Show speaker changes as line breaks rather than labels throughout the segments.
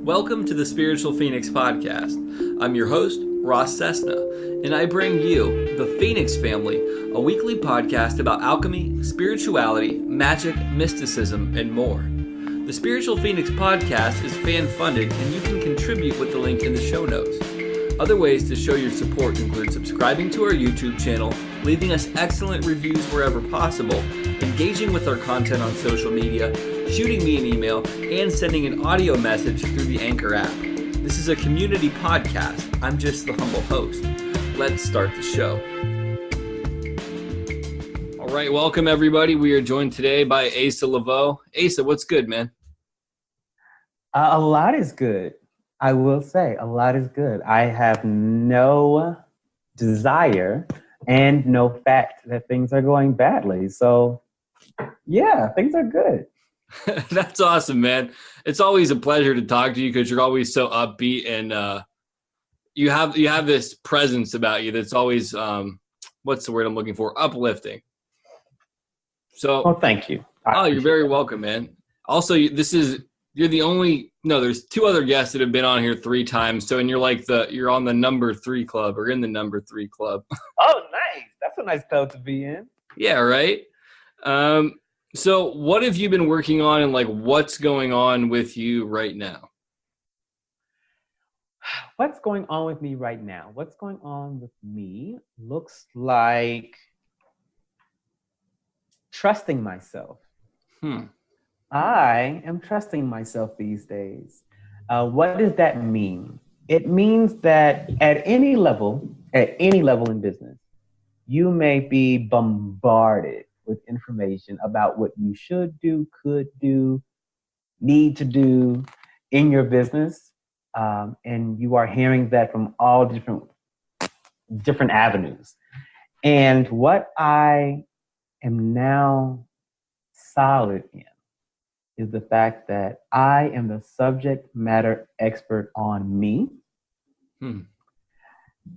Welcome to the Spiritual Phoenix Podcast. I'm your host, Ross Cessna, and I bring you, the Phoenix family, a weekly podcast about alchemy, spirituality, magic, mysticism, and more. The Spiritual Phoenix Podcast is fan-funded, and you can contribute with the link in the show notes. Other ways to show your support include subscribing to our YouTube channel, leaving us excellent reviews wherever possible, engaging with our content on social media, shooting me an email, and sending an audio message through the Anchor app. This is a community podcast. I'm just the humble host. Let's start the show. All right, welcome everybody. We are joined today by Asa Leveaux. Asa, what's good, man?
A lot is good. I will say a lot is good. I have no desire and no fact that things are going badly. So yeah, things are good.
That's awesome, man. It's always a pleasure to talk to you because you're always so upbeat and you have this presence about you that's always what's the word I'm looking for? Uplifting. So
thank you.
You're very welcome, man. Also, you're the only, no, there's two other guests that have been on here 3 times. So, and you're on the number 3 club or in the number 3 club.
Oh, nice. That's a nice club to be in.
Yeah. Right. So what have you been working on and like, what's going on with you right now?
What's going on with me right now? What's going on with me looks like trusting myself. I am trusting myself these days. What does that mean? It means that at any level in business, you may be bombarded with information about what you should do, could do, need to do in your business. And you are hearing that from all different avenues. And what I am now solid in is the fact that I am the subject matter expert on me.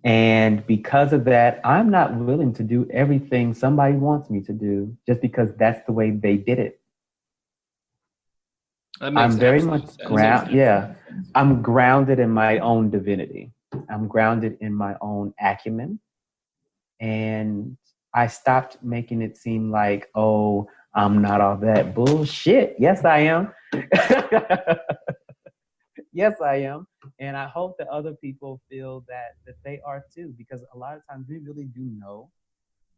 And because of that, I'm not willing to do everything somebody wants me to do just because that's the way they did it. I'm very much I'm grounded in my own divinity. I'm grounded in my own acumen. And I stopped making it seem like, oh, I'm not all that bullshit. Yes, I am. Yes, I am. And I hope that other people feel that they are too, because a lot of times we really do know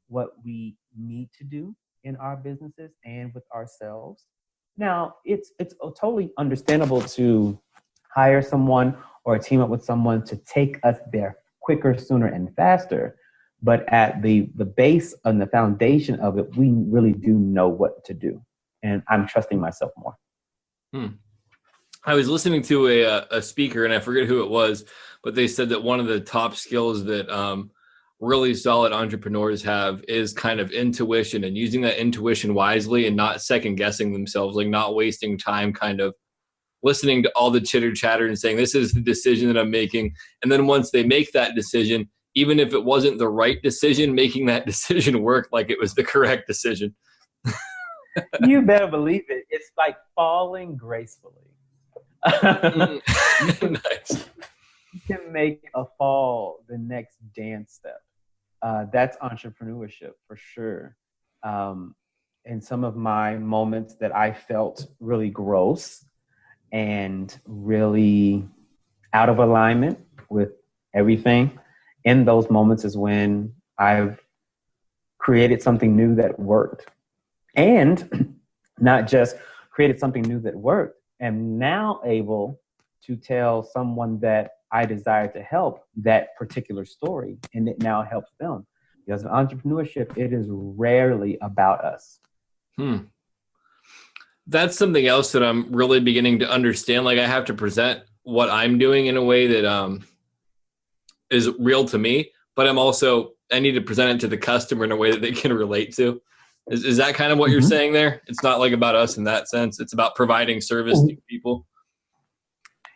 what we need to do in our businesses and with ourselves. Now, it's totally understandable to hire someone or team up with someone to take us there quicker, sooner, and faster. But at the base and the foundation of it, we really do know what to do. And I'm trusting myself more.
I was listening to a speaker, and I forget who it was, but they said that one of the top skills that really solid entrepreneurs have is kind of intuition and using that intuition wisely and not second guessing themselves, like not wasting time kind of listening to all the chitter chatter and saying, this is the decision that I'm making. And then once they make that decision, even if it wasn't the right decision, making that decision work like it was the correct decision.
You better believe it. It's like falling gracefully.
Nice.
You can make a fall the next dance step. That's entrepreneurship for sure. In some of my moments that I felt really gross and really out of alignment with everything, in those moments is when I've created something new that worked. And not just created something new that worked, am now able to tell someone that I desire to help that particular story, and it now helps them. Because in entrepreneurship, it is rarely about us.
That's something else that I'm really beginning to understand. Like I have to present what I'm doing in a way that is real to me, but I need to present it to the customer in a way that they can relate to. Is that kind of what you're saying there? It's not like about us in that sense. It's about providing service to people.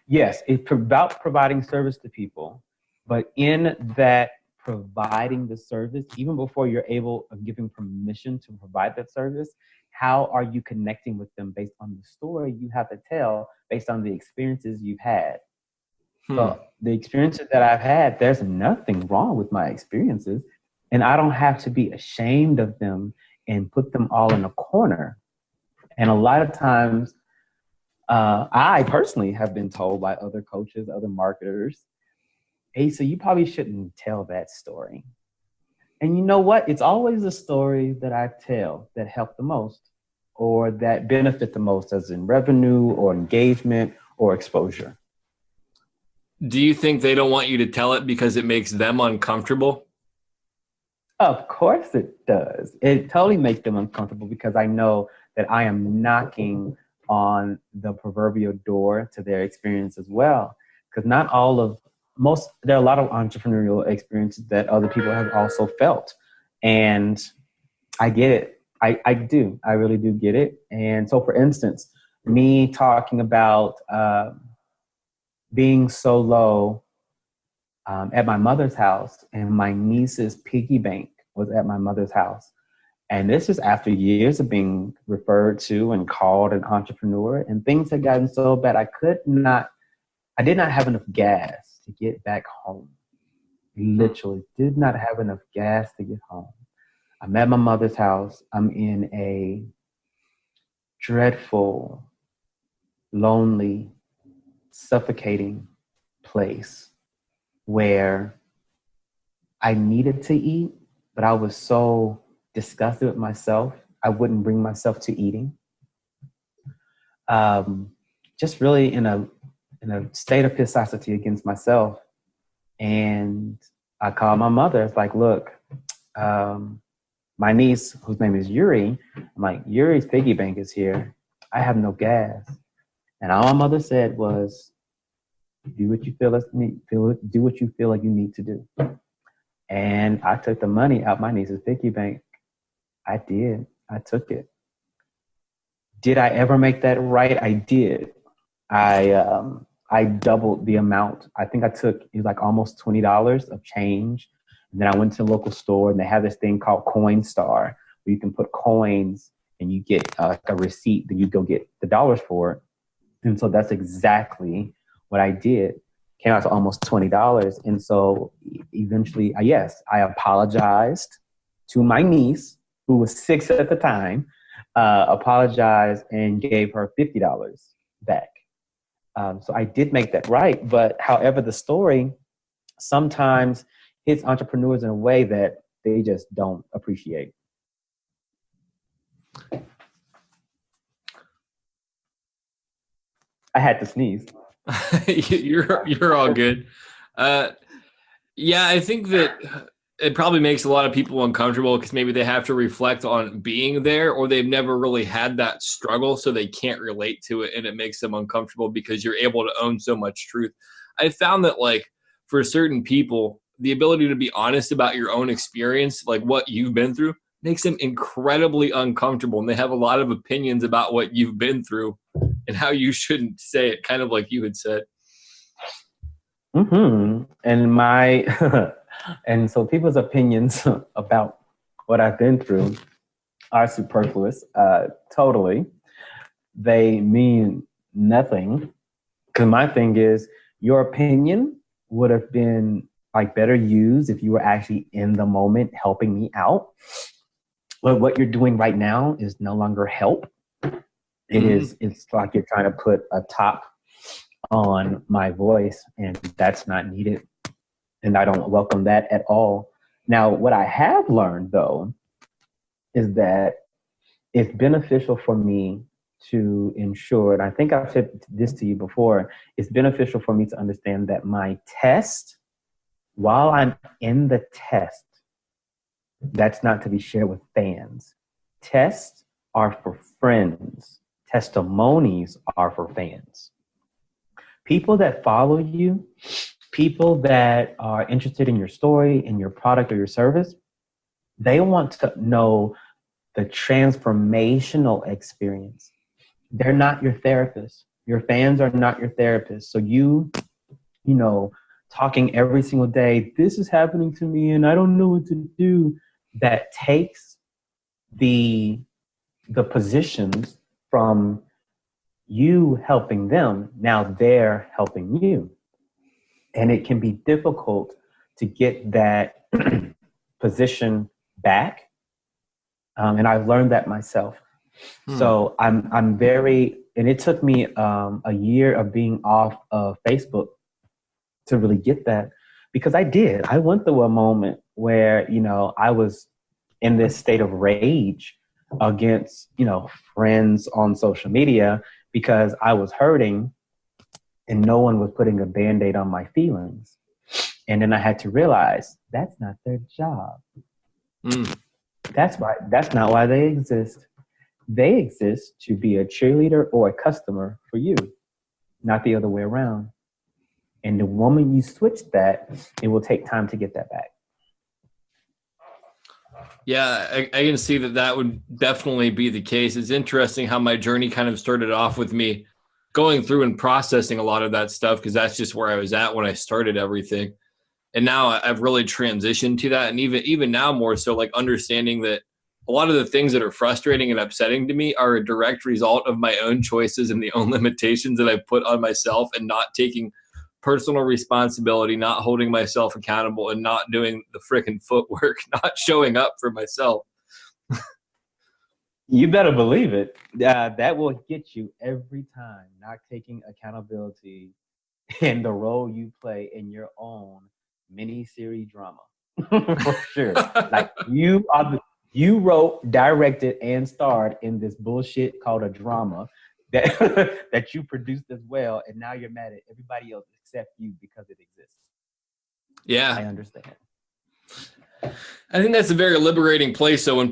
Yes, it's about providing service to people. But in that providing the service, even before you're able of giving permission to provide that service, how are you connecting with them based on the story you have to tell, based on the experiences you've had? So the experiences that I've had, there's nothing wrong with my experiences, and I don't have to be ashamed of them and put them all in a corner. And a lot of times, I personally have been told by other coaches, other marketers, hey, so you probably shouldn't tell that story. And you know what? It's always the story that I tell that help the most or that benefit the most, as in revenue or engagement or exposure.
Do you think they don't want you to tell it because it makes them uncomfortable?
Of course it does. It totally makes them uncomfortable because I know that I am knocking on the proverbial door to their experience as well. Because there are a lot of entrepreneurial experiences that other people have also felt. And I get it. I do. I really do get it. And so, for instance, me talking about being so low at my mother's house, and my niece's piggy bank was at my mother's house. And this is after years of being referred to and called an entrepreneur, and things had gotten so bad I did not have enough gas to get back home. Literally did not have enough gas to get home. I'm at my mother's house. I'm in a dreadful, lonely, suffocating place where I needed to eat, but I was so disgusted with myself, I wouldn't bring myself to eating. Just really in a state of pissosity against myself. And I called my mother. It's like, look, my niece, whose name is Yuri, I'm like, Yuri's piggy bank is here. I have no gas. And all my mother said was, do what you feel like you need to do. And I took the money out my niece's piggy bank. I did. I took it. Did I ever make that right? I did. I doubled the amount. I think it was like almost $20 of change. And then I went to the local store, and they have this thing called Coinstar, where you can put coins and you get a receipt that you go get the dollars for. And so that's exactly what I did. Came out to almost $20. And so eventually, yes, I apologized to my niece, who was 6 at the time, apologized and gave her $50 back. So I did make that right. But however, the story sometimes hits entrepreneurs in a way that they just don't appreciate. I had to sneeze.
You're all good. Yeah, I think that it probably makes a lot of people uncomfortable because maybe they have to reflect on being there, or they've never really had that struggle, so they can't relate to it, and it makes them uncomfortable because you're able to own so much truth. I found that, like, for certain people, the ability to be honest about your own experience, like what you've been through, makes them incredibly uncomfortable, and they have a lot of opinions about what you've been through and how you shouldn't say it, kind of like you had said.
Mm-hmm. And so people's opinions about what I've been through are superfluous. Totally. They mean nothing. Because my thing is, your opinion would have been like better used if you were actually in the moment helping me out. But what you're doing right now is no longer help. It's like you're trying to put a top on my voice, and that's not needed. And I don't welcome that at all. Now, what I have learned, though, is that it's beneficial for me to ensure, and I think I've said this to you before, it's beneficial for me to understand that my test, while I'm in the test, that's not to be shared with fans. Tests are for friends. Testimonies are for fans. People that follow you, people that are interested in your story, in your product or your service, they want to know the transformational experience. They're not your therapist. Your fans are not your therapist. So you talking every single day, this is happening to me and I don't know what to do, that takes the positions from you helping them. Now they're helping you. And it can be difficult to get that position back. And I've learned that myself. So I'm very, and it took me a year of being off of Facebook to really get that, because I went through a moment where, I was in this state of rage against, friends on social media, because I was hurting and no one was putting a Band-Aid on my feelings. And then I had to realize that's not their job. That's not why they exist. They exist to be a cheerleader or a customer for you, not the other way around. And the moment you switch that, it will take time to get that back.
Yeah, I can see that would definitely be the case. It's interesting how my journey kind of started off with me going through and processing a lot of that stuff, because that's just where I was at when I started everything. And now I've really transitioned to that. And even now more so, like understanding that a lot of the things that are frustrating and upsetting to me are a direct result of my own choices and the own limitations that I've put on myself, and not taking personal responsibility, not holding myself accountable, and not doing the freaking footwork, not showing up for myself.
You better believe it. That will get you every time, not taking accountability in the role you play in your own mini-series drama. For sure. Like you wrote, directed, and starred in this bullshit called a drama that you produced as well, and now you're mad at everybody else except you because it exists.
Yeah,
I understand.
I think that's a very liberating place. So when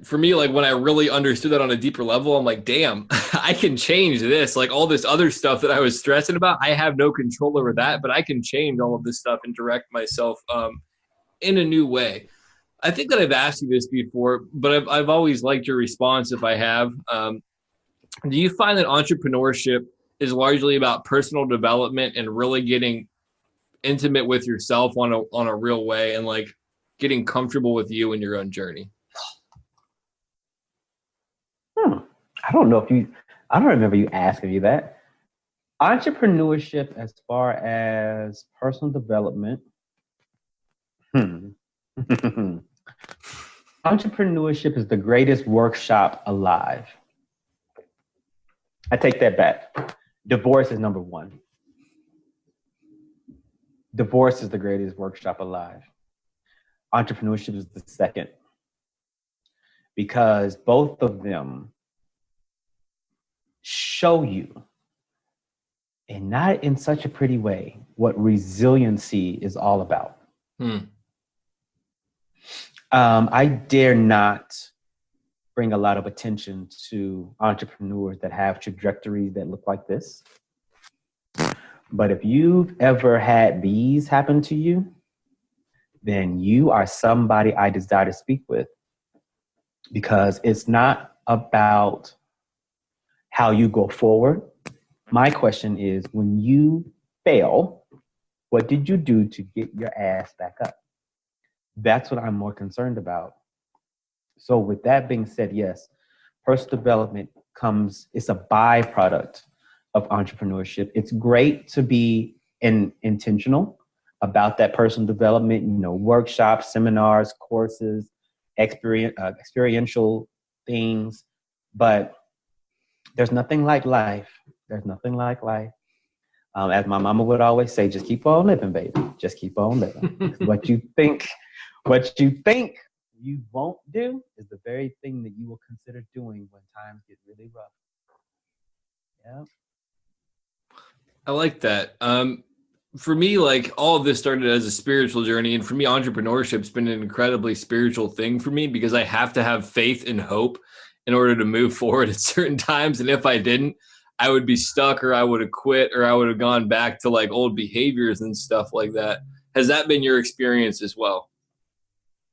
for me, like when I really understood that on a deeper level, I'm like, damn, I can change this. Like all this other stuff that I was stressing about, I have no control over that, but I can change all of this stuff and direct myself in a new way. I think that I've asked you this before, but I've always liked your response if I have. Do you find that entrepreneurship is largely about personal development and really getting intimate with yourself on a real way, and like getting comfortable with you and your own journey?
I don't remember you asking me that. Entrepreneurship, as far as personal development, entrepreneurship is the greatest workshop alive. I take that back. Divorce is number one. Divorce is the greatest workshop alive. Entrepreneurship is the second. Because both of them show you, and not in such a pretty way, what resiliency is all about. I dare not bring a lot of attention to entrepreneurs that have trajectories that look like this. But if you've ever had these happen to you, then you are somebody I desire to speak with, because it's not about how you go forward. My question is, when you fail, what did you do to get your ass back up? That's what I'm more concerned about. So with that being said, yes, personal development it's a byproduct of entrepreneurship. It's great to be intentional about that personal development, workshops, seminars, courses, experiential things, but there's nothing like life. There's nothing like life. As my mama would always say, just keep on living, baby. Just keep on living. What you think you won't do is the very thing that you will consider doing when times get really rough. Yeah.
I like that. For me, like all of this started as a spiritual journey. And for me, entrepreneurship's been an incredibly spiritual thing for me, because I have to have faith and hope in order to move forward at certain times. And if I didn't, I would be stuck, or I would have quit, or I would have gone back to like old behaviors and stuff like that. Has that been your experience as well?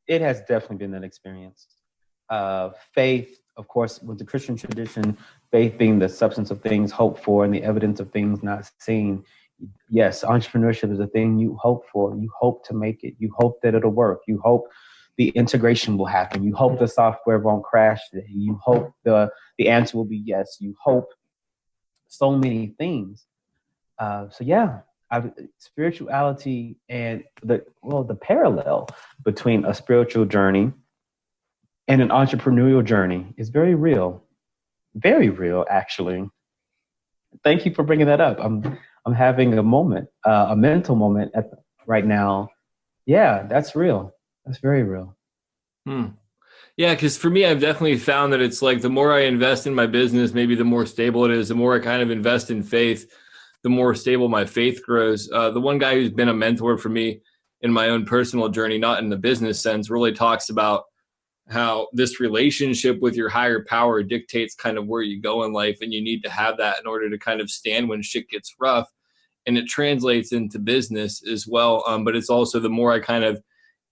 It has definitely been that experience. Faith, of course, with the Christian tradition, faith being the substance of things hoped for and the evidence of things not seen. Yes, entrepreneurship is a thing you hope for. You hope to make it. You hope that it'll work. You hope the integration will happen. You hope the software won't crash today. You hope the answer will be yes. You hope so many things. So yeah, spirituality and the parallel between a spiritual journey and an entrepreneurial journey is very real, actually. Thank you for bringing that up. I'm having a moment, a mental moment right now. Yeah, that's real. That's very real.
Yeah, because for me, I've definitely found that it's like the more I invest in my business, maybe the more stable it is. The more I kind of invest in faith, the more stable my faith grows. The one guy who's been a mentor for me in my own personal journey, not in the business sense, really talks about how this relationship with your higher power dictates kind of where you go in life, and you need to have that in order to kind of stand when shit gets rough. And it translates into business as well. But it's also the more I kind of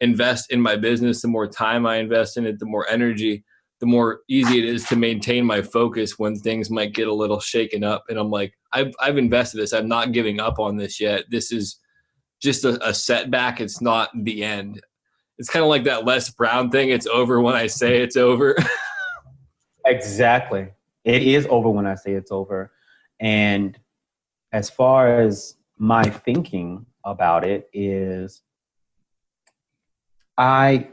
invest in my business, the more time I invest in it, the more energy, the more easy it is to maintain my focus when things might get a little shaken up. And I'm like, I've invested this. I'm not giving up on this yet. This is just a setback. It's not the end. It's kind of like that Les Brown thing. It's over when I say it's over.
Exactly. It is over when I say it's over. And as far as my thinking about it is, I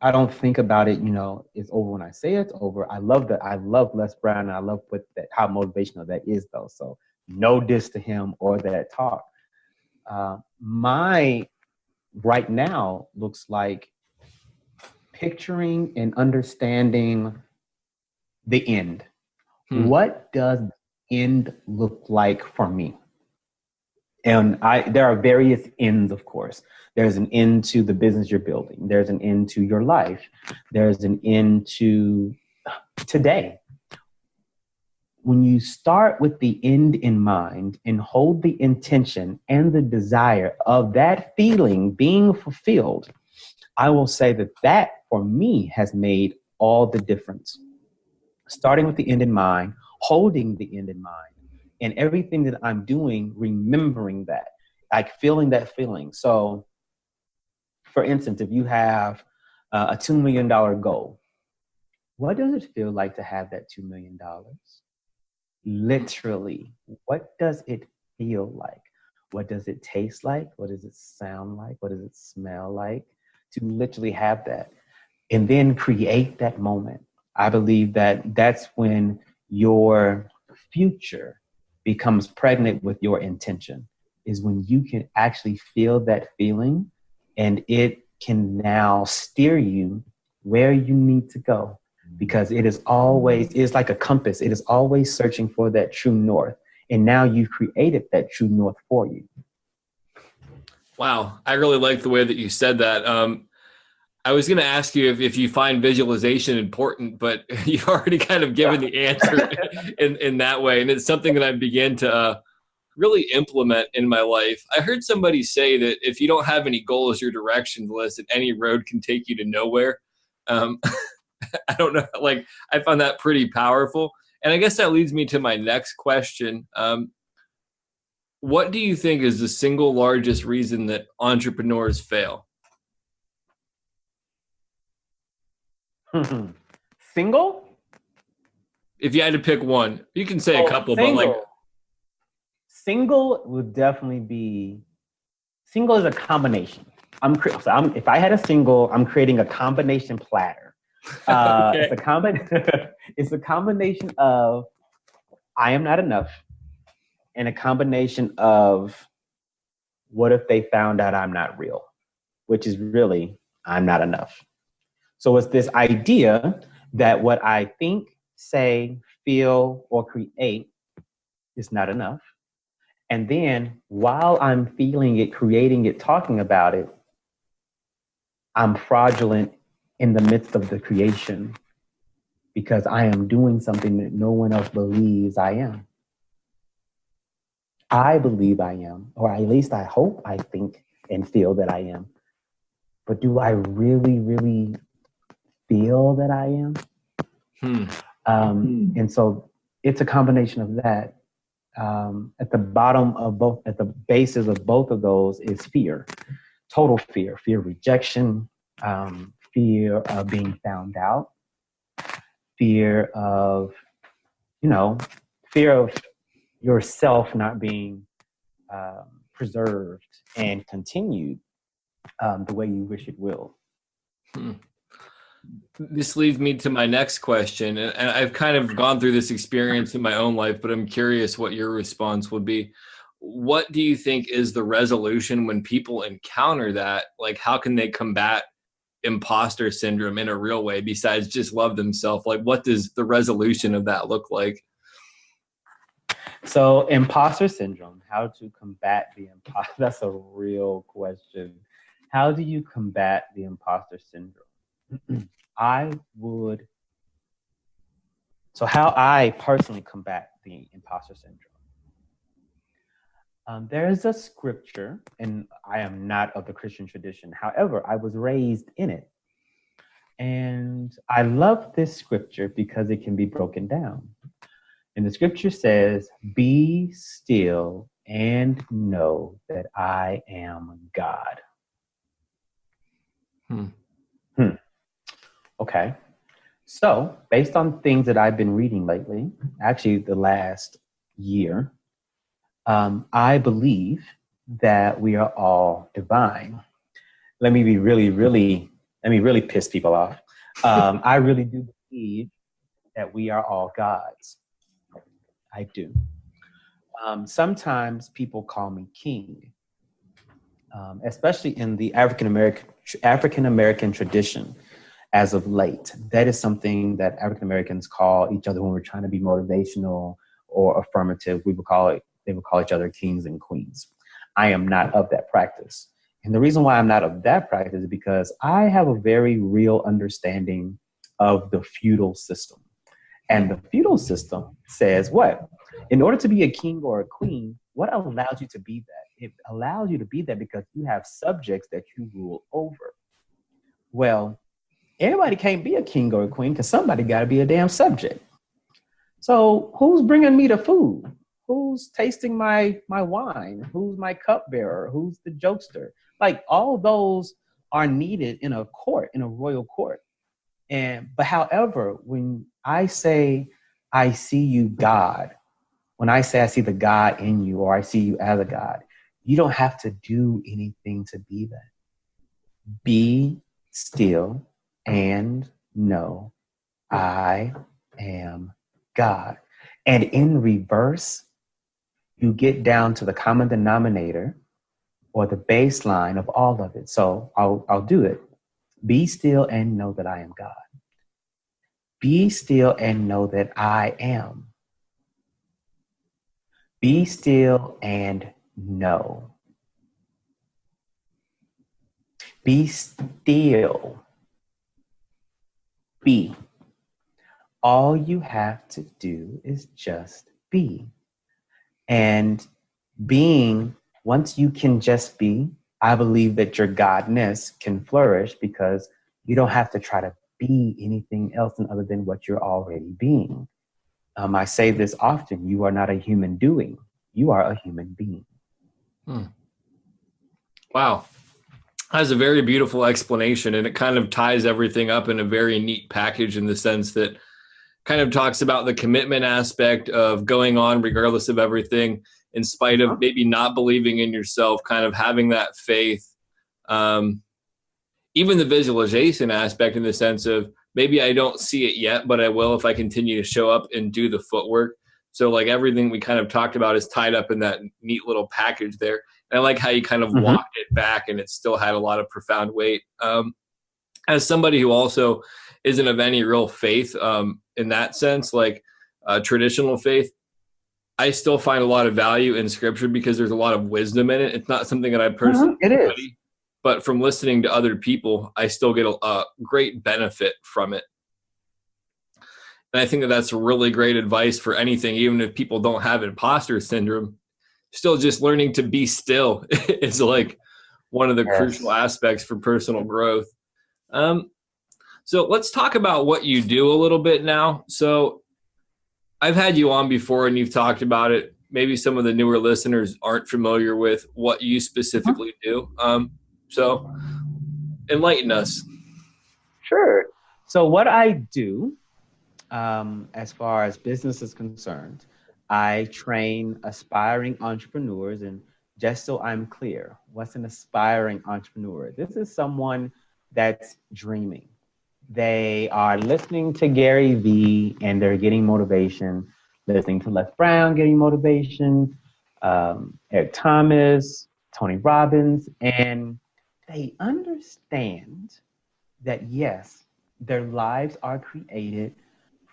don't think about it, it's over when I say it's over. I love that. I love Les Brown, and I love how motivational that is, though. So no diss to him or that talk. My right now looks like picturing and understanding the end. What does the end look like for me? And there are various ends, of course. There's an end to the business you're building. There's an end to your life. There's an end to today. When you start with the end in mind and hold the intention and the desire of that feeling being fulfilled, I will say that for me has made all the difference. Starting with the end in mind, holding the end in mind, and everything that I'm doing, remembering that, like feeling that feeling. So, for instance, if you have a $2 million goal, what does it feel like to have that $2 million? Literally, what does it feel like? What does it taste like? What does it sound like? What does it smell like? To literally have that and then create that moment. I believe that that's when your future becomes pregnant with your intention, is when you can actually feel that feeling and it can now steer you where you need to go, because it's like a compass. It is always searching for that true north. And now you've created that true north for you.
Wow. I really like the way that you said that. I was going to ask you if you find visualization important, but you've already kind of given the answer in that way. And it's something that I began to really implement in my life. I heard somebody say that if you don't have any goals, you're directionless, and any road can take you to nowhere. I don't know. Like, I found that pretty powerful. And I guess that leads me to my next question. What do you think is the single largest reason that entrepreneurs fail?
Single?
If you had to pick one, you can say a couple,
single.
but like
single would definitely be. Single is a combination. If I had a single, I'm creating a combination platter. Okay. It's a combination of I am not enough, and a combination of what if they found out I'm not real, which is really I'm not enough. So it's this idea that what I think, say, feel, or create is not enough. And then while I'm feeling it, creating it, talking about it, I'm fraudulent in the midst of the creation because I am doing something that no one else believes I am. I believe I am, or at least I hope, I think, and feel that I am. But do I really, really feel that I am? And so it's a combination of that. at the bottom of both, at the basis of both of those is fear, total fear, fear of rejection, fear of being found out, fear of, fear of yourself not being preserved and continued the way you wish it will.
This leads me to my next question, and I've kind of gone through this experience in my own life, but I'm curious what your response would be. What do you think is the resolution when people encounter that? Like, how can they combat imposter syndrome in a real way besides just love themselves? Like, what does the resolution of that look like?
So imposter syndrome, how to combat the imposter, that's a real question. How do you combat the imposter syndrome? How I personally combat the imposter syndrome. There is a scripture, and I am not of the Christian tradition. However, I was raised in it. And I love this scripture because it can be broken down. And the scripture says, "Be still and know that I am God." Okay. So based on things that I've been reading lately, actually the last year, I believe that we are all divine. Let me really piss people off. I really do believe that we are all gods. I do. Sometimes people call me king, especially in the African American tradition. As of late, that is something that African Americans call each other when we're trying to be motivational or affirmative. They would call each other kings and queens. I am not of that practice. And the reason why I'm not of that practice is because I have a very real understanding of the feudal system. And the feudal system says what? In order to be a king or a queen, what allows you to be that? It allows you to be that because you have subjects that you rule over. Well, everybody can't be a king or a queen because somebody got to be a damn subject. So who's bringing me the food? Who's tasting my wine? Who's my cupbearer? Who's the jokester? Like, all those are needed in a court, in a royal court. But however, when I say I see you, God, when I say I see the God in you, or I see you as a God, you don't have to do anything to be that. Be still and know I am God. And in reverse, you get down to the common denominator or the baseline of all of it. So I'll do it. Be still and know that I am God. Be still and know that I am. Be still and know. Be still. Be. All you have to do is just be. And being, once you can just be, I believe that your godness can flourish because you don't have to try to be anything else other than what you're already being. I say this often, you are not a human doing, you are a human being.
Wow. That's a very beautiful explanation, and it kind of ties everything up in a very neat package in the sense that kind of talks about the commitment aspect of going on regardless of everything, in spite of maybe not believing in yourself, kind of having that faith. Even the visualization aspect in the sense of maybe I don't see it yet, but I will if I continue to show up and do the footwork. So like everything we kind of talked about is tied up in that neat little package there. And I like how you kind of walked it back and it still had a lot of profound weight. As somebody who also isn't of any real faith in that sense, like traditional faith, I still find a lot of value in scripture because there's a lot of wisdom in it. It's not something that I personally study, but from listening to other people, I still get a great benefit from it. And I think that that's really great advice for anything, even if people don't have imposter syndrome. Still just learning to be still is like one of the crucial aspects for personal growth. So let's talk about what you do a little bit now. So I've had you on before and you've talked about it. maybe some of the newer listeners aren't familiar with what you specifically do. So enlighten us.
Sure. So what I do, as far as business is concerned, I train aspiring entrepreneurs. And just so I'm clear, what's an aspiring entrepreneur? This is someone that's dreaming. They are listening to Gary Vee and they're getting motivation, listening to Les Brown getting motivation, Eric Thomas, Tony Robbins, and they understand that yes, their lives are created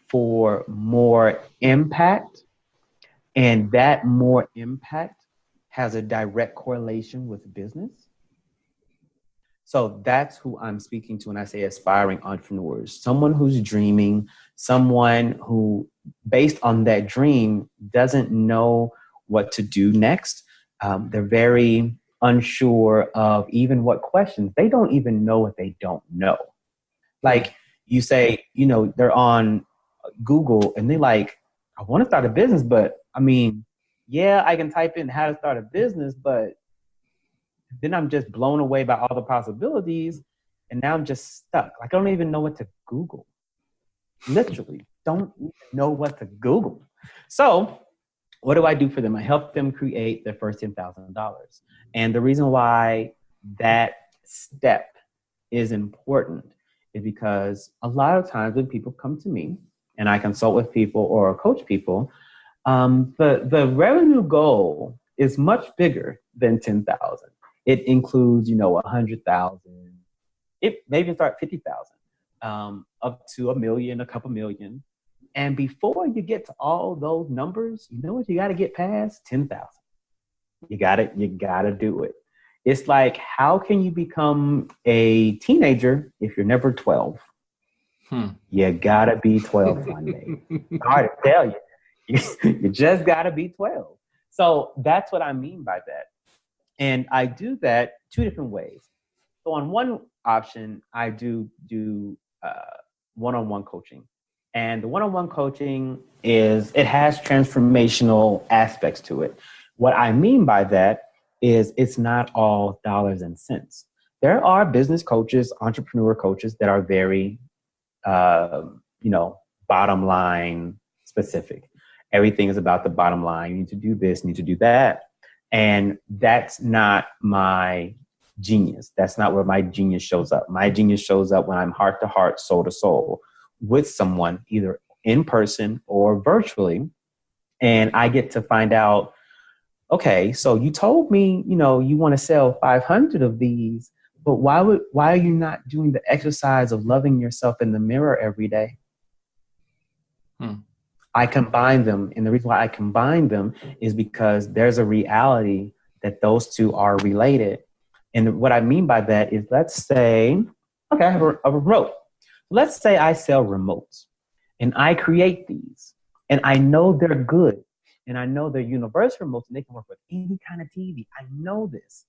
for more impact, and that more impact has a direct correlation with business. So that's who I'm speaking to when I say aspiring entrepreneurs. Someone who's dreaming, someone who, based on that dream, doesn't know what to do next. They're very unsure of even what questions. They don't even know what they don't know. Like you say, you know, they're on Google and they're like, I want to start a business, but I mean, yeah, I can type in how to start a business, but then I'm just blown away by all the possibilities. And now I'm just stuck. Like, I don't even know what to Google. Literally, don't even know what to Google. So what do I do for them? I help them create their first $10,000. And the reason why that step is important is because a lot of times when people come to me and I consult with people or coach people, the revenue goal is much bigger than 10,000. It includes, you know, 100,000. It maybe start 50,000, up to $1 million, a couple million. And before you get to all those numbers, you know what you got to get past? 10,000. You got to do it. It's like, how can you become a teenager if you're never 12? You got to be 12 one day. Hard to tell you. You just got to be 12. So that's what I mean by that. And I do that two different ways. So on one option, I do one-on-one coaching. And the one-on-one coaching it has transformational aspects to it. What I mean by that is it's not all dollars and cents. There are business coaches, entrepreneur coaches that are very, bottom line specific. Everything is about the bottom line. You need to do this, you need to do that. And that's not my genius. That's not where my genius shows up. My genius shows up when I'm heart to heart, soul to soul with someone, either in person or virtually. And I get to find out, okay, so you told me, you know, you want to sell 500 of these, but why are you not doing the exercise of loving yourself in the mirror every day? I combine them. And the reason why I combine them is because there's a reality that those two are related. And what I mean by that is, let's say, okay, I have a remote. Let's say I sell remotes and I create these and I know they're good and I know they're universal remotes and they can work with any kind of TV. I know this.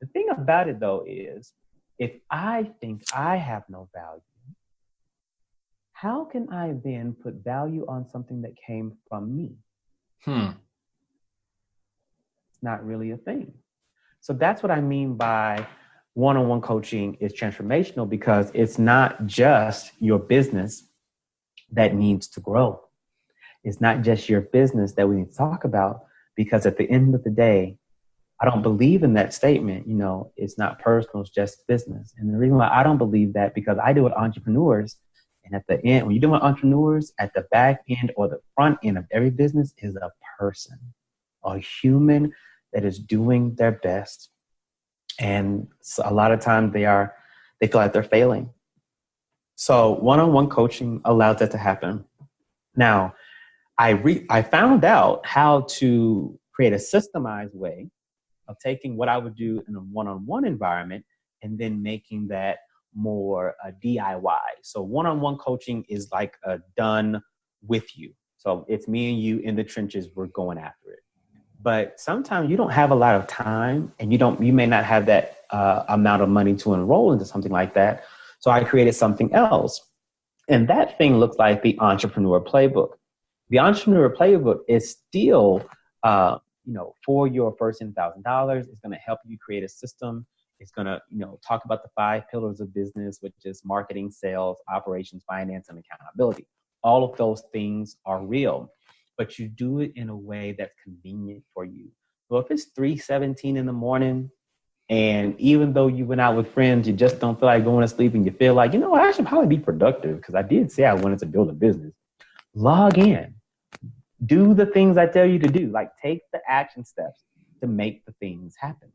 The thing about it though is, if I think I have no value, how can I then put value on something that came from me? It's not really a thing. So that's what I mean by one-on-one coaching is transformational, because it's not just your business that needs to grow. It's not just your business that we need to talk about, because at the end of the day, I don't believe in that statement, you know, it's not personal, it's just business. And the reason why I don't believe that, because I deal with entrepreneurs. And at the end, when you're doing entrepreneurs, at the back end or the front end of every business is a person, a human that is doing their best. And so a lot of times they feel like they're failing. So one-on-one coaching allows that to happen. Now, I found out how to create a systemized way of taking what I would do in a one-on-one environment and then making that more DIY. So one-on-one coaching is like done with you. So it's me and you in the trenches, we're going after it. But sometimes you don't have a lot of time and you may not have that amount of money to enroll into something like that. So I created something else. And that thing looks like the Entrepreneur Playbook. The Entrepreneur Playbook is still for your first $10,000. It's going to help you create a system. It's going to, talk about the 5 pillars of business, which is marketing, sales, operations, finance, and accountability. All of those things are real, but you do it in a way that's convenient for you. So if it's 3:17 in the morning, and even though you went out with friends, you just don't feel like going to sleep, and you feel like, I should probably be productive because I did say I wanted to build a business. Log in. Do the things I tell you to do. Like, take the action steps to make the things happen.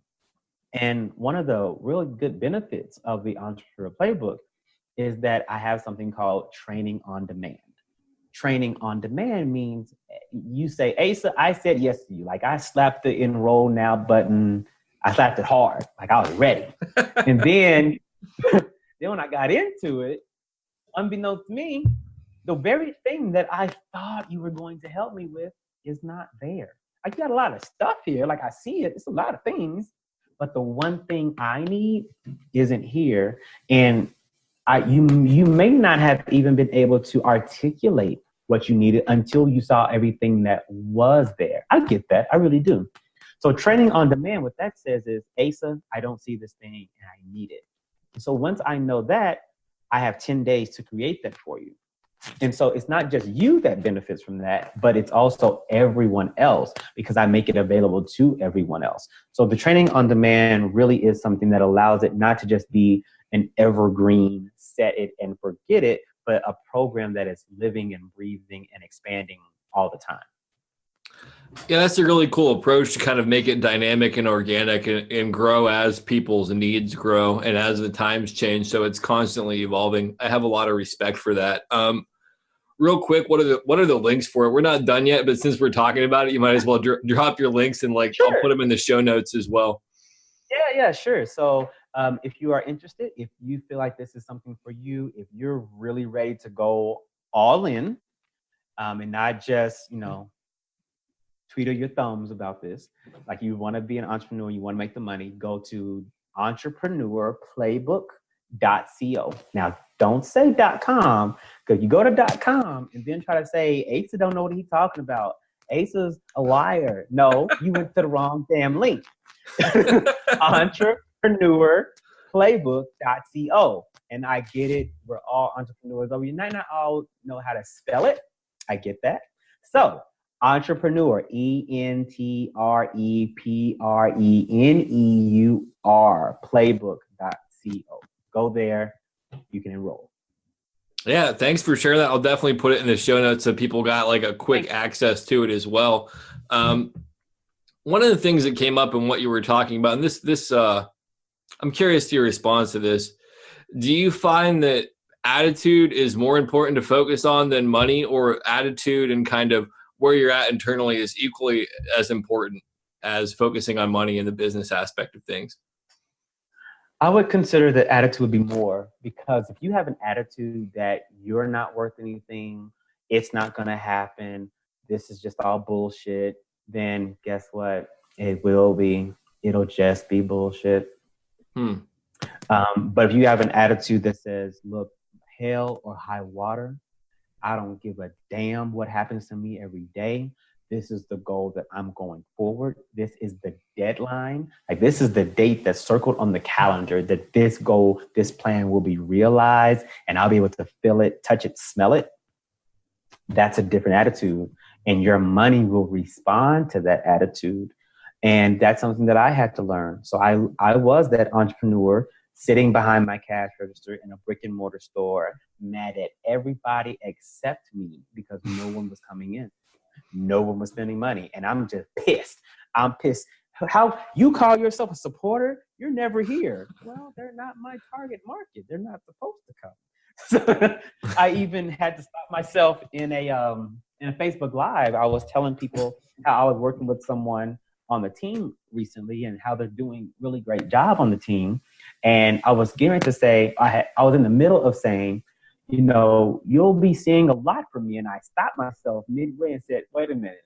And one of the really good benefits of the Entrepreneur Playbook is that I have something called training on demand. Training on demand means you say, Asa, I said yes to you. Like, I slapped the enroll now button. I slapped it hard. Like, I was ready. And then when I got into it, unbeknownst to me, the very thing that I thought you were going to help me with is not there. Like, you got a lot of stuff here. Like, I see it. It's a lot of things. But the one thing I need isn't here. And you may not have even been able to articulate what you needed until you saw everything that was there. I get that. I really do. So training on demand, what that says is, Asa, I don't see this thing and I need it. So once I know that, I have 10 days to create that for you. And so it's not just you that benefits from that, but it's also everyone else, because I make it available to everyone else. So the training on demand really is something that allows it not to just be an evergreen, set it and forget it, but a program that is living and breathing and expanding all the time.
Yeah, that's a really cool approach to kind of make it dynamic and organic and grow as people's needs grow and as the times change. So it's constantly evolving. I have a lot of respect for that. Real quick, what are the links for it? We're not done yet, but since we're talking about it, you might as well drop your links and
Sure.
I'll put them in the show notes as well.
Yeah, sure. So if you are interested, if you feel like this is something for you, if you're really ready to go all in and not just, tweeter your thumbs about this, like you want to be an entrepreneur, you want to make the money, go to EntreQUEErplaybook.co. Now, don't say .com, because you go to .com and then try to say Asa don't know what he's talking about. Asa's a liar. No, you went to the wrong damn link. EntreQUEErplaybook.co. And I get it. We're all entrepreneurs. Though you might not all know how to spell it. I get that. So EntreQUEErneur, EntrePreneur, playbook.co. Go there. You can enroll.
Yeah, thanks for sharing that. I'll definitely put it in the show notes so people got like a quick access to it as well. One of the things that came up in what you were talking about, and this I'm curious to your response to this. Do you find that attitude is more important to focus on than money, or attitude and kind of where you're at internally is equally as important as focusing on money and the business aspect of things?
I would consider that attitude would be more, because if you have an attitude that you're not worth anything, it's not going to happen, this is just all bullshit, then guess what? It'll just be bullshit. But if you have an attitude that says, look, hell or high water, I don't give a damn what happens to me every day. This is the goal that I'm going forward. This is the deadline. Like, this is the date that's circled on the calendar that this goal, this plan will be realized, and I'll be able to feel it, touch it, smell it. That's a different attitude. And your money will respond to that attitude. And that's something that I had to learn. So I was that entrepreneur sitting behind my cash register in a brick and mortar store, mad at everybody except me, because no one was coming in. No one was spending money. And I'm just pissed. I'm pissed. How you call yourself a supporter? You're never here. Well, they're not my target market. They're not supposed to come. So I even had to stop myself in a Facebook Live. I was telling people how I was working with someone on the team recently and how they're doing really great job on the team. And I was getting to say, I was in the middle of saying, you'll be seeing a lot from me. And I stopped myself midway and said, wait a minute.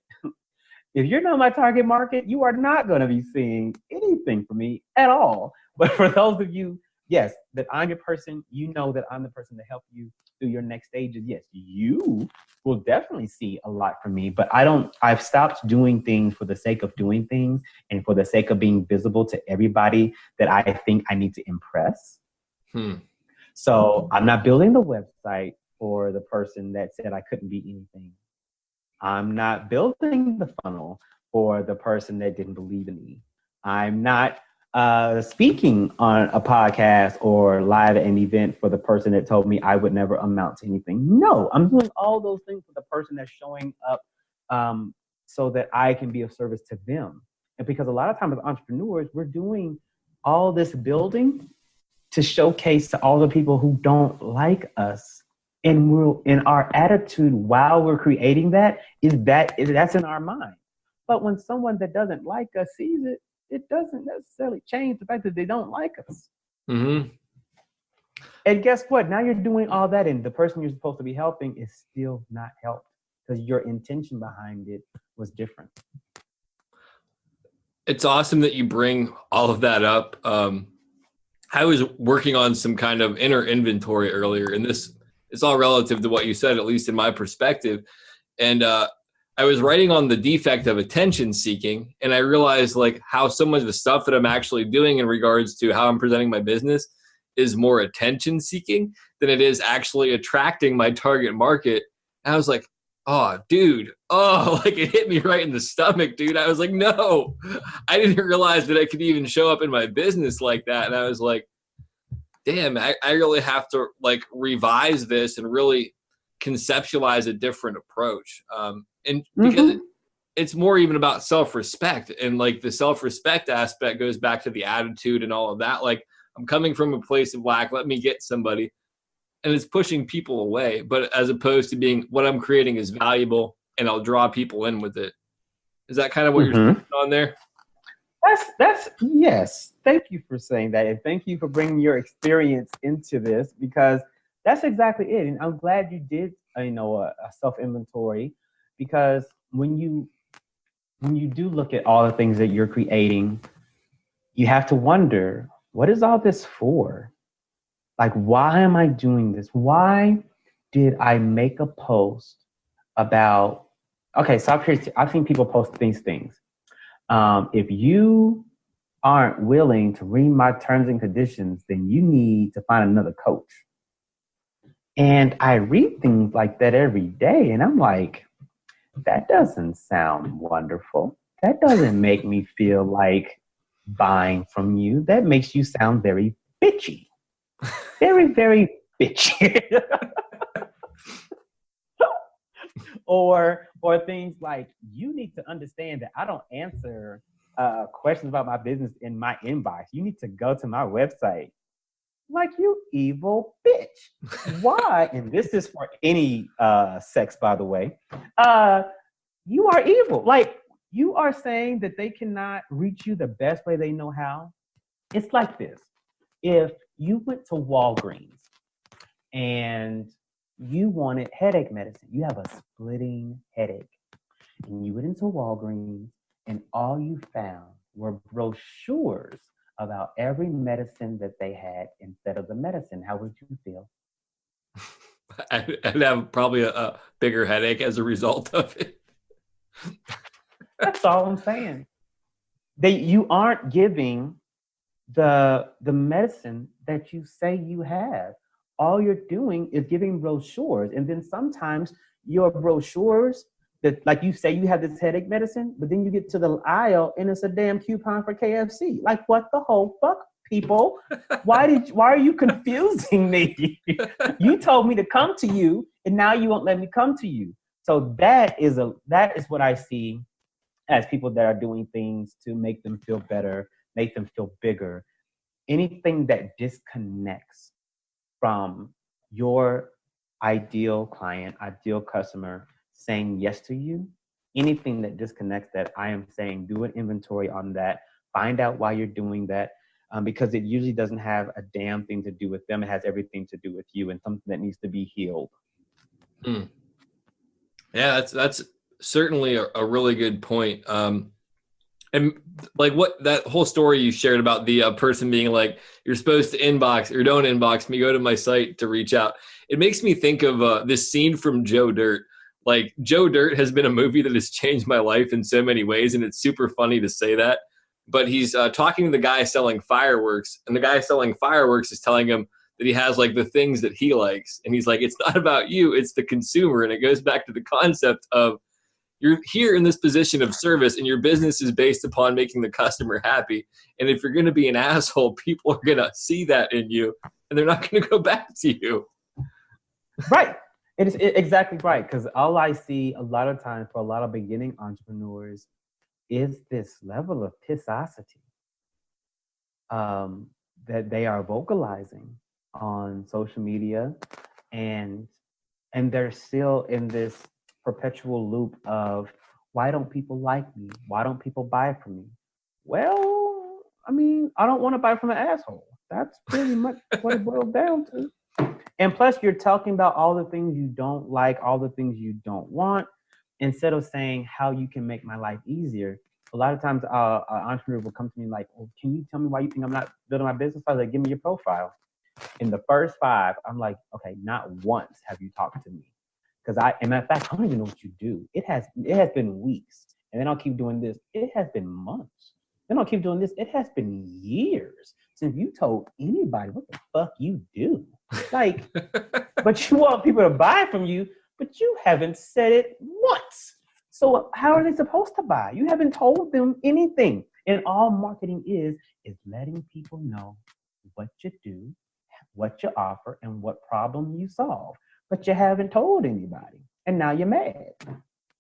If you're not my target market, you are not going to be seeing anything from me at all. But for those of you yes, that I'm your person. You know that I'm the person to help you through your next stages. Yes, you will definitely see a lot from me, but I've stopped doing things for the sake of doing things and for the sake of being visible to everybody that I think I need to impress. So I'm not building the website for the person that said I couldn't be anything. I'm not building the funnel for the person that didn't believe in me. I'm not speaking on a podcast or live at an event for the person that told me I would never amount to anything. No, I'm doing all those things for the person that's showing up so that I can be of service to them. And because a lot of times as entrepreneurs, we're doing all this building to showcase to all the people who don't like us. And our attitude while we're creating that's in our mind. But when someone that doesn't like us sees it, it doesn't necessarily change the fact that they don't like us. Mm-hmm. And guess what? Now you're doing all that, and the person you're supposed to be helping is still not helped because your intention behind it was different.
It's awesome that you bring all of that up. I was working on some kind of inner inventory earlier, and it's all relative to what you said, at least in my perspective. And I was writing on the defect of attention seeking, and I realized like how so much of the stuff that I'm actually doing in regards to how I'm presenting my business is more attention seeking than it is actually attracting my target market. And I was like, oh, dude, like it hit me right in the stomach, dude. I was like, no, I didn't realize that I could even show up in my business like that. And I was like, damn, I really have to like revise this and really conceptualize a different approach. And because it's more even about self-respect, and like the self-respect aspect goes back to the attitude and all of that. Like I'm coming from a place of lack, let me get somebody, and it's pushing people away. But as opposed to being what I'm creating is valuable and I'll draw people in with it. Is that kind of what you're on there?
That's yes. Thank you for saying that. And thank you for bringing your experience into this, because that's exactly it. And I'm glad you did, a self-inventory, because when you do look at all the things that you're creating, you have to wonder, what is all this for? Like, why am I doing this? Why did I make a post about, okay, so I've seen people post these things. If you aren't willing to read my terms and conditions, then you need to find another coach. And I read things like that every day, and I'm like, that doesn't sound wonderful. That doesn't make me feel like buying from you. That makes you sound very bitchy. Very, very bitchy. Or things like, you need to understand that I don't answer questions about my business in my inbox. You need to go to my website. Like, you evil bitch. Why? And this is for any sex, by the way. You are evil. Like, you are saying that they cannot reach you the best way they know how. It's like this. If you went to Walgreens and you wanted headache medicine, you have a splitting headache, and you went into Walgreens and all you found were brochures about every medicine that they had instead of the medicine, how would you feel?
I'd have probably a bigger headache as a result of it.
That's all I'm saying. You aren't giving the medicine that you say you have. All you're doing is giving brochures. And then sometimes your brochures, that, like, you say you have this headache medicine, but then you get to the aisle and it's a damn coupon for KFC. Like, what the whole fuck, people? Why are you confusing me? You told me to come to you, and now you won't let me come to you. So that is what I see as people that are doing things to make them feel better, make them feel bigger. Anything that disconnects from your ideal client, ideal customer saying yes to you, anything that disconnects that, I am saying do an inventory on that. Find out why you're doing that, because it usually doesn't have a damn thing to do with them. It has everything to do with you, and something that needs to be healed.
Yeah, that's certainly a really good point. And like what that whole story you shared about the person being like, you're supposed to inbox or don't inbox me, go to my site to reach out. It makes me think of this scene from Joe Dirt. Like Joe Dirt has been a movie that has changed my life in so many ways, and it's super funny to say that. But he's talking to the guy selling fireworks, and the guy selling fireworks is telling him that he has like the things that he likes, and he's like, it's not about you, it's the consumer, and it goes back to the concept of you're here in this position of service and your business is based upon making the customer happy. And if you're going to be an asshole, people are going to see that in you and they're not going to go back to you.
Right. It is exactly right. Because all I see a lot of times for a lot of beginning entrepreneurs is this level of pissosity that they are vocalizing on social media, and they're still in this perpetual loop of, why don't people like me? Why don't people buy from me? Well, I mean, I don't want to buy from an asshole. That's pretty much what it boils down to. And plus, you're talking about all the things you don't like, all the things you don't want, instead of saying how you can make my life easier. A lot of times, an entrepreneur will come to me like, "Oh, can you tell me why you think I'm not building my business?" I was like, "Give me your profile." In the first 5, I'm like, "Okay, not once have you talked to me." Because in matter of fact, I don't even know what you do. It has been weeks, and then I'll keep doing this. It has been months. Then I'll keep doing this. It has been years since you told anybody what the fuck you do. Like, but you want people to buy from you, but you haven't said it once. So how are they supposed to buy? You haven't told them anything. And all marketing is letting people know what you do, what you offer, and what problem you solve. But you haven't told anybody, and now you're mad.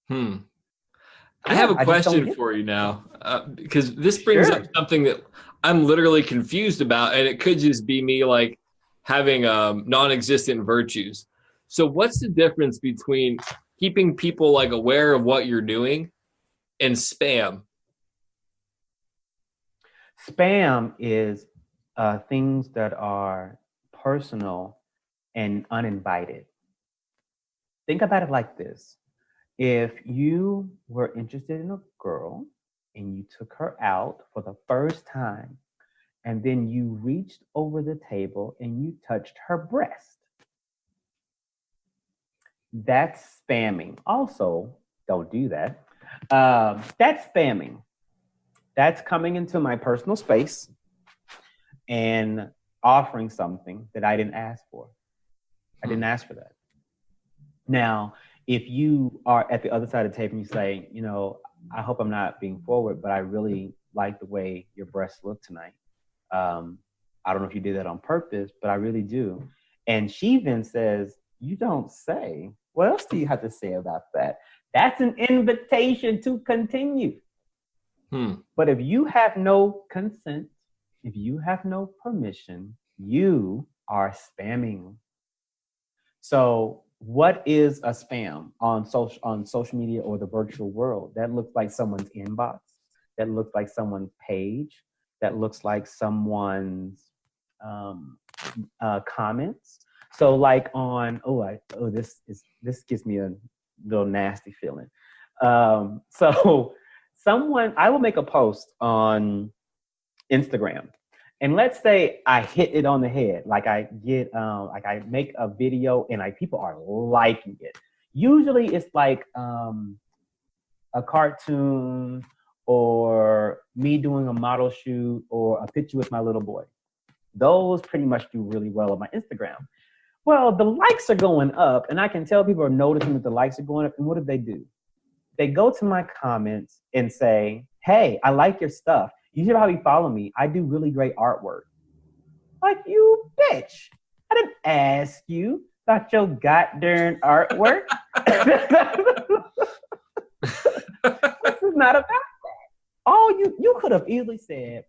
I have a question for you now, because this brings up something that I'm literally confused about, and it could just be me like having non-existent virtues. So what's the difference between keeping people like aware of what you're doing and spam?
Spam is things that are personal and uninvited. Think about it like this. If you were interested in a girl and you took her out for the first time, and then you reached over the table and you touched her breast, that's spamming. Also, don't do that. That's spamming. That's coming into my personal space and offering something that I didn't ask for. I didn't ask for that. Now, if you are at the other side of the table and you say, you know, I hope I'm not being forward, but I really like the way your breasts look tonight. I don't know if you did that on purpose, but I really do. And she then says, you don't say. What else do you have to say about that? That's an invitation to continue. But if you have no consent, if you have no permission, you are spamming. So what is a spam on social media or the virtual world? That looks like someone's inbox. That looks like someone's page. That looks like someone's comments. So like on this gives me a little nasty feeling. So I will make a post on Instagram. And let's say I hit it on the head, like I make a video and people are liking it. Usually it's like a cartoon or me doing a model shoot or a picture with my little boy. Those pretty much do really well on my Instagram. Well, the likes are going up, and I can tell people are noticing that the likes are going up. And what do? They go to my comments and say, hey, I like your stuff. You should probably follow me. I do really great artwork. Like, you bitch. I didn't ask you about your goddamn artwork. This is not about that. You could have easily said,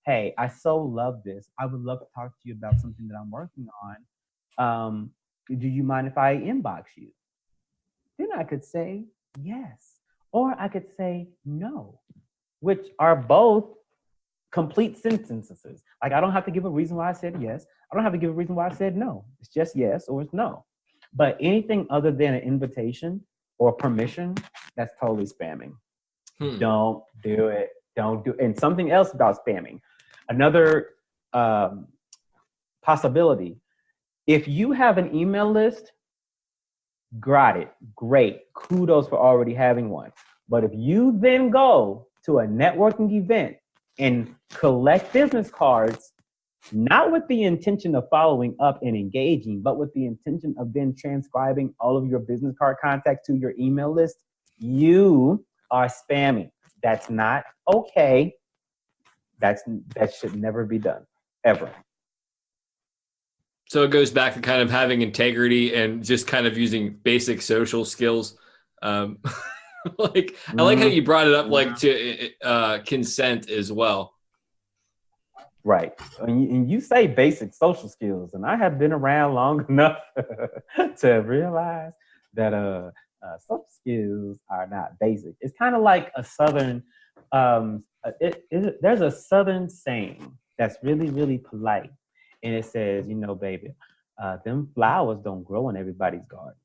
hey, I so love this. I would love to talk to you about something that I'm working on. Do you mind if I inbox you? Then I could say yes. Or I could say no, which are both complete sentences. Like, I don't have to give a reason why I said yes. I don't have to give a reason why I said no. It's just yes or it's no. But anything other than an invitation or permission, that's totally spamming. Don't do it. Don't do, and something else about spamming. Another possibility. If you have an email list, got it. Great. Kudos for already having one. But if you then go to a networking event and collect business cards, not with the intention of following up and engaging, but with the intention of then transcribing all of your business card contacts to your email list, you are spamming. That's not okay. That should never be done, ever.
So it goes back to kind of having integrity and just kind of using basic social skills. I like how you brought it up, like to consent as well.
Right. And you say basic social skills, and I have been around long enough to realize that social skills are not basic. It's kind of like a Southern, there's a Southern saying that's really, really polite. And it says, baby, them flowers don't grow in everybody's garden.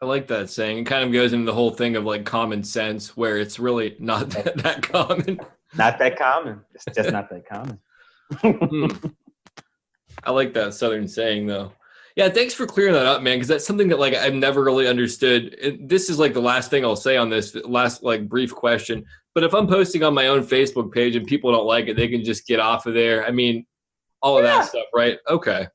I like that saying. It kind of goes into the whole thing of like common sense, where it's really not that common.
Not that common. It's just not that common.
I like that Southern saying, though. Yeah, thanks for clearing that up, man, because that's something that like I've never really understood. This is like the last thing I'll say on this last like brief question. But if I'm posting on my own Facebook page and people don't like it, they can just get off of there. I mean, all of that stuff, right? Okay.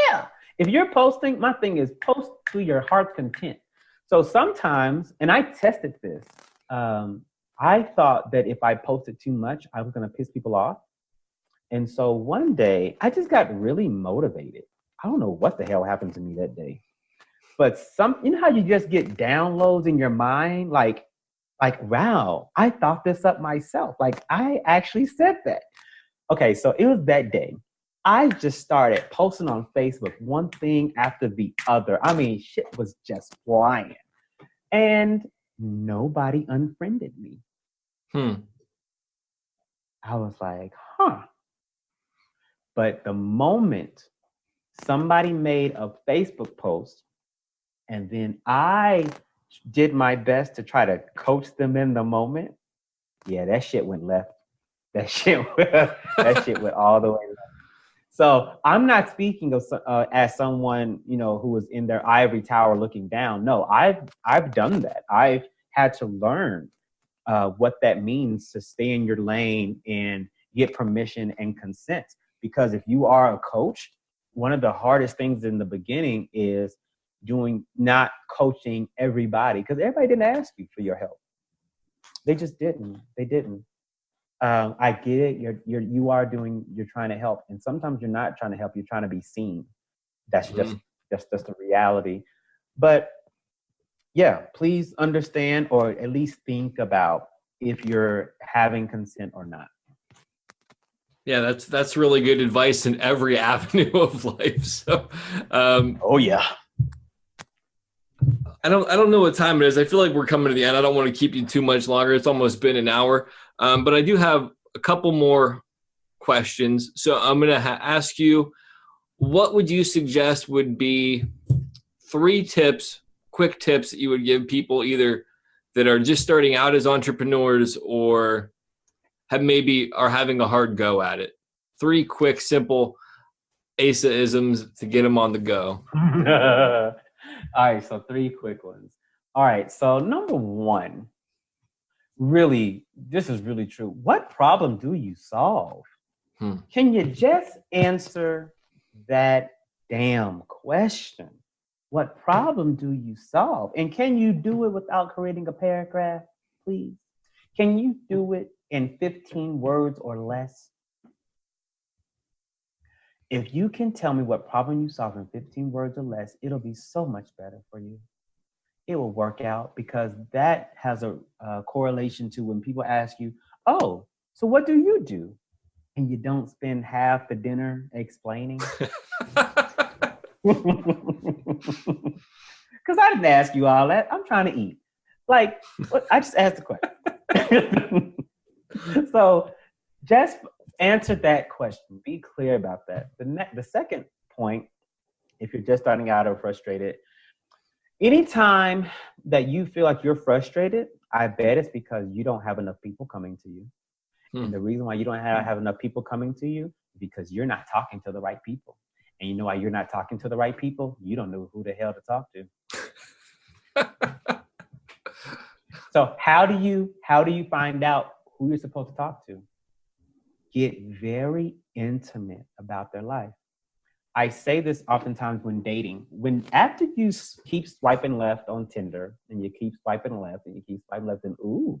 Yeah. If you're posting, my thing is post to your heart's content. So sometimes, and I tested this, I thought that if I posted too much, I was going to piss people off. And so one day, I just got really motivated. I don't know what the hell happened to me that day. But you know how you just get downloads in your mind? Like, wow, I thought this up myself. Like, I actually said that. Okay, so it was that day. I just started posting on Facebook one thing after the other. I mean, shit was just flying. And nobody unfriended me. I was like, But the moment somebody made a Facebook post and then I did my best to try to coach them in the moment, yeah, that shit went left. That shit went all the way left. So I'm not speaking of as someone, who was in their ivory tower looking down. No, I've done that. I've had to learn what that means to stay in your lane and get permission and consent. Because if you are a coach, one of the hardest things in the beginning is not coaching everybody, because everybody didn't ask you for your help. They just didn't. They didn't. I get it. You're trying to help, and sometimes you're not trying to help. You're trying to be seen. That's just the reality. But yeah, please understand, or at least think about if you're having consent or not.
Yeah, that's really good advice in every avenue of life. So,
oh yeah.
I don't know what time it is. I feel like we're coming to the end. I don't want to keep you too much longer. It's almost been an hour. But I do have a couple more questions. So I'm going to ask you, what would you suggest would be 3 quick tips that you would give people either that are just starting out as entrepreneurs or are having a hard go at it? 3 quick, simple Asa-isms to get them on the go.
All right, so 3 quick ones. All right, so number 1, really, this is really true. What problem do you solve? Can you just answer that damn question? What problem do you solve? And can you do it without creating a paragraph, please? Can you do it in 15 words or less? If you can tell me what problem you solve in 15 words or less, it'll be so much better for you. It will work out, because that has a correlation to when people ask you, oh, so what do you do? And you don't spend half the dinner explaining. Because I didn't ask you all that. I'm trying to eat. Like, I just asked the question. So just answer that question. Be clear about that. The second point, if you're just starting out or frustrated, Anytime that you feel like you're frustrated, I bet it's because you don't have enough people coming to you. And the reason why you don't have enough people coming to you is because you're not talking to the right people. And you know why you're not talking to the right people? You don't know who the hell to talk to. So how do you find out who you're supposed to talk to? Get very intimate about their life. I say this oftentimes when dating. After you keep swiping left on Tinder and you keep swiping left and you keep swiping left and ooh,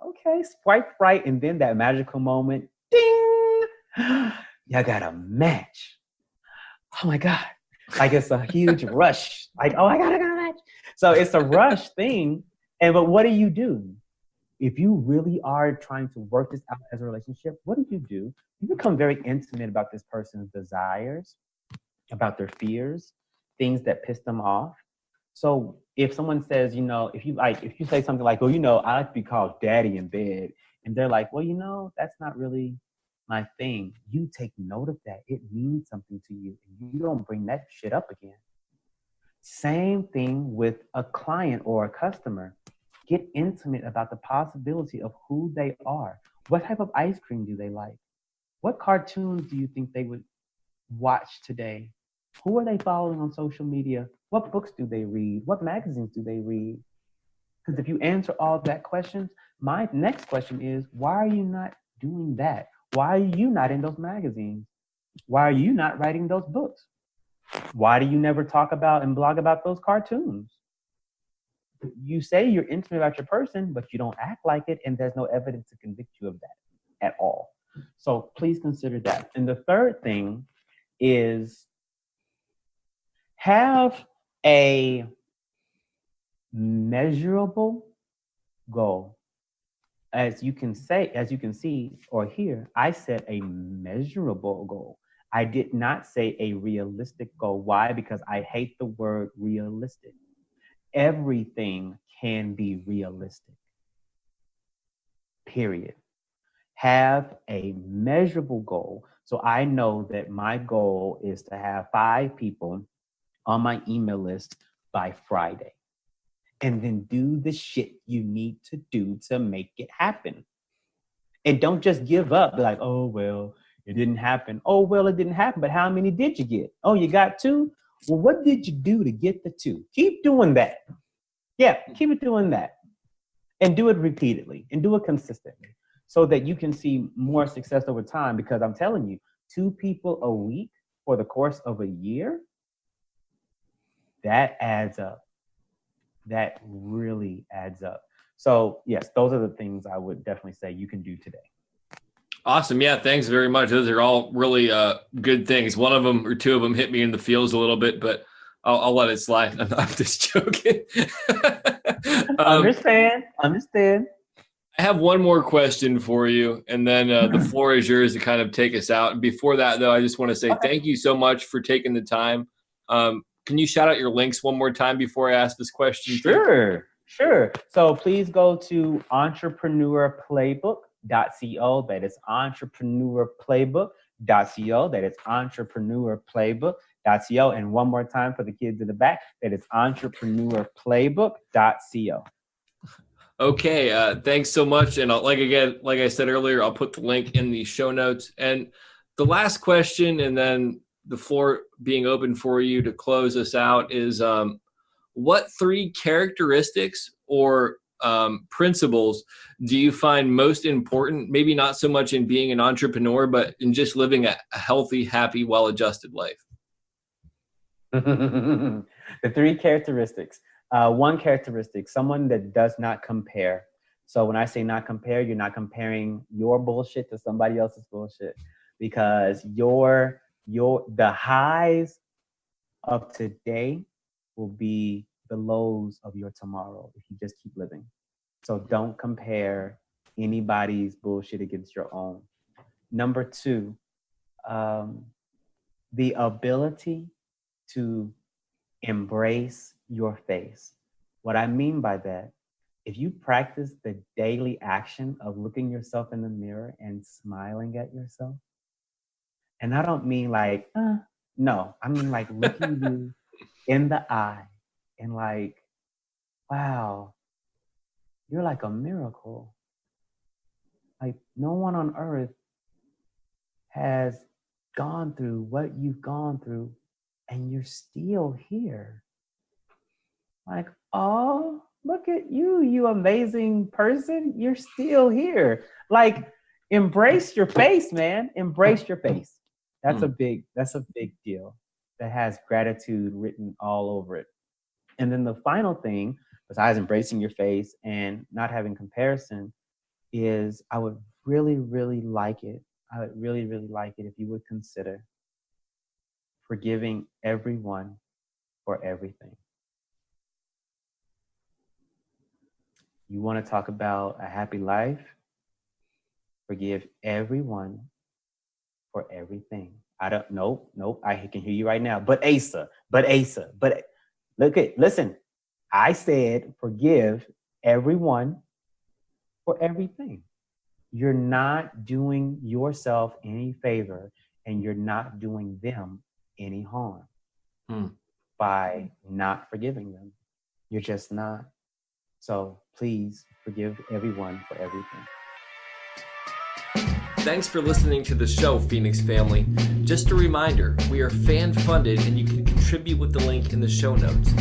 okay, swipe right, and then that magical moment, ding, you got a match. Oh my God. Like it's a huge rush. Like, oh, I got a match. So it's a rush thing. But what do? If you really are trying to work this out as a relationship, what do? You become very intimate about this person's desires, about their fears, things that piss them off. So if someone says, if you say something like, well, I like to be called daddy in bed, and they're like, well, that's not really my thing. You take note of that. It means something to you, and you don't bring that shit up again. Same thing with a client or a customer. Get intimate about the possibility of who they are. What type of ice cream do they like? What cartoons do you think they would watch today? Who are they following on social media? What books do they read? What magazines do they read? Because if you answer all that questions, my next question is, why are you not doing that? Why are you not in those magazines? Why are you not writing those books? Why do you never talk about and blog about those cartoons? You say you're intimate about your person, but you don't act like it, and there's no evidence to convict you of that at all. So please consider that. And the third thing is have a measurable goal. As you can see or hear, I said a measurable goal. I did not say a realistic goal. Why? Because I hate the word realistic. Everything can be realistic. Period. Have a measurable goal. So I know that my goal is to have 5 people on my email list by Friday. And then do the shit you need to do to make it happen. And don't just give up. Be like, oh, well, it didn't happen. Oh, well, it didn't happen. But how many did you get? Oh, you got 2? Well, what did you do to get the 2? Keep doing that. Yeah, keep it doing that. And do it repeatedly and do it consistently so that you can see more success over time. Because I'm telling you, 2 people a week for the course of a year, that adds up. That really adds up. So yes, those are the things I would definitely say you can do today.
Awesome. Yeah, thanks very much. Those are all really good things. One of them or 2 of them hit me in the feels a little bit, but I'll let it slide. I'm just joking.
Understand.
I have one more question for you, and then the floor is yours to kind of take us out. And before that, though, I just want to say thank you so much for taking the time. Can you shout out your links one more time before I ask this question?
Sure. So please go to EntreQUEErplaybook.co. That is EntreQUEErplaybook.co. That is EntreQUEErplaybook.co. And one more time for the kids in the back, that is EntreQUEErplaybook.co.
Okay, thanks so much. And like I said earlier, I'll put the link in the show notes. And the last question, and then the floor being open for you to close us out, is what 3 characteristics or principles do you find most important, maybe not so much in being an entrepreneur, but in just living a healthy, happy, well-adjusted life?
The 3 characteristics. 1 characteristic, someone that does not compare. So when I say not compare, you're not comparing your bullshit to somebody else's bullshit, because the highs of today will be the lows of your tomorrow if you just keep living. So don't compare anybody's bullshit against your own. Number 2, the ability to embrace your face. What I mean by that, if you practice the daily action of looking yourself in the mirror and smiling at yourself, and I don't mean like, no, I mean like looking you in the eye and like, wow, you're like a miracle. Like no one on earth has gone through what you've gone through, and you're still here. Like, oh, look at you, you amazing person. You're still here. Like, embrace your face, man. Embrace your face. That's a big deal that has gratitude written all over it. And then the final thing, besides embracing your face and not having comparison, is I would really, really like it. I would really, really like it if you would consider forgiving everyone for everything. You want to talk about a happy life? Forgive everyone for everything. Nope. I can hear you right now. But Asa, listen, I said forgive everyone for everything. You're not doing yourself any favor, and you're not doing them any harm by not forgiving them. You're just not. So please forgive everyone for everything.
Thanks for listening to the show, Phoenix family. Just a reminder, we are fan funded and you can contribute with the link in the show notes.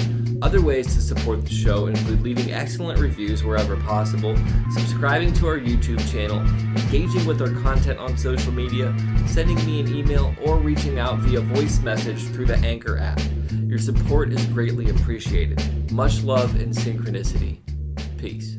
Other ways to support the show include leaving excellent reviews wherever possible, subscribing to our YouTube channel, engaging with our content on social media, sending me an email, or reaching out via voice message through the Anchor app. Your support is greatly appreciated. Much love and synchronicity. Peace.